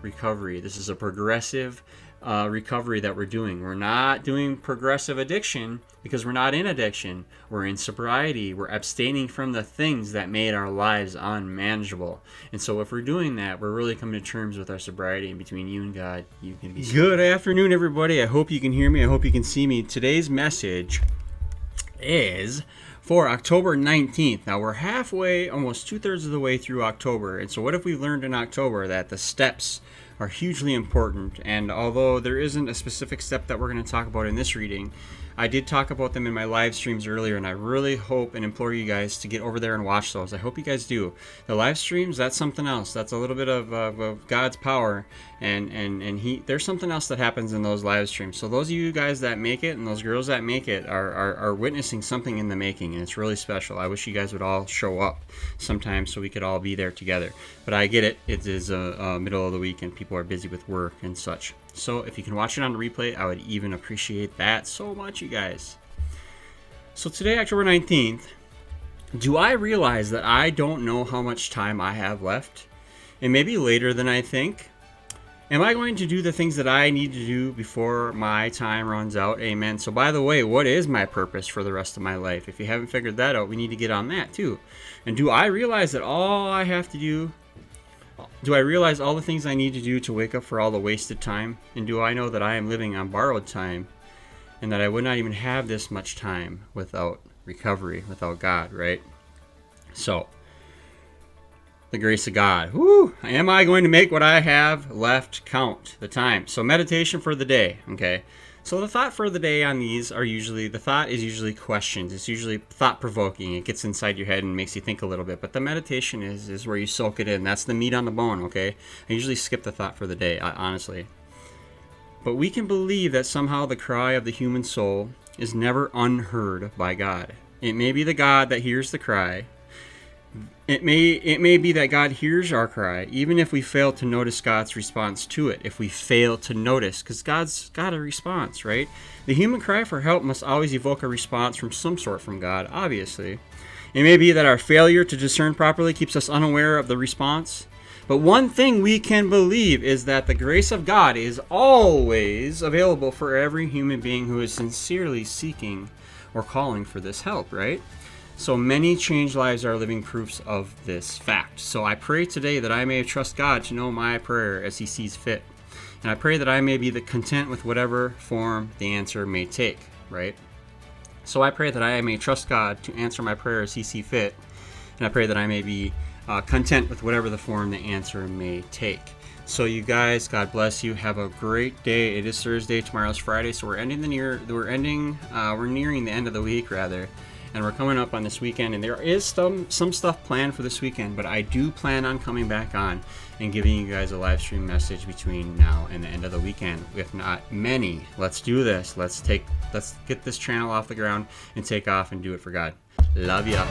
recovery. This is a progressive recovery that we're doing. We're not doing progressive addiction because we're not in addiction. We're in sobriety. We're abstaining from the things that made our lives unmanageable. And so if we're doing that, we're really coming to terms with our sobriety, and between you and God, you can be good afternoon, everybody. I hope you can hear me. I hope you can see me. Today's message is for October 19th. Now we're halfway, almost 2/3 of the way through October. And so what have we learned in October? That the steps are hugely important. And although there isn't a specific step that we're going to talk about in this reading, I did talk about them in my live streams earlier, and I really hope and implore you guys to get over there and watch those. I hope you guys do. The live streams, that's something else. That's a little bit of God's power, and there's something else that happens in those live streams. So those of you guys that make it and those girls that make it are witnessing something in the making, and it's really special. I wish you guys would all show up sometime so we could all be there together. But I get it. It is middle of the week and people are busy with work and such. So if you can watch it on the replay, I would even appreciate that so much, you guys. So today, October 19th, do I realize that I don't know how much time I have left? It may be later than I think. Am I going to do the things that I need to do before my time runs out? Amen. So by the way, what is my purpose for the rest of my life? If you haven't figured that out, we need to get on that too. And do I realize that all I have to do, do I realize all the things I need to do to wake up for all the wasted time? And do I know that I am living on borrowed time and that I would not even have this much time without recovery, without God, right? So, the grace of God. Woo! Am I going to make what I have left count? The time. So, meditation for the day, okay? So the thought for the day on these are usually, the thought is usually questions. It's usually thought-provoking. It gets inside your head and makes you think a little bit. But the meditation is where you soak it in. That's the meat on the bone, okay? I usually skip the thought for the day, honestly. But we can believe that somehow the cry of the human soul is never unheard by God. It may be the God that hears the cry. It may be that God hears our cry, even if we fail to notice God's response to it. If we fail to notice, because God's got a response, right? The human cry for help must always evoke a response from some sort from God, obviously. It may be that our failure to discern properly keeps us unaware of the response. But one thing we can believe is that the grace of God is always available for every human being who is sincerely seeking or calling for this help, right? So many changed lives are living proofs of this fact. So I pray today that I may trust God to know my prayer as He sees fit. And I pray that I may be content with whatever form the answer may take, right? So I pray that I may trust God to answer my prayer as He sees fit. And I pray that I may be content with whatever the form the answer may take. So you guys, God bless you. Have a great day. It is Thursday. Tomorrow's Friday. So we're nearing the end of the week, rather. And we're coming up on this weekend, and there is some stuff planned for this weekend, but I do plan on coming back on and giving you guys a live stream message between now and the end of the weekend, if not many. Let's do this. Let's get this channel off the ground and take off and do it for God. Love ya.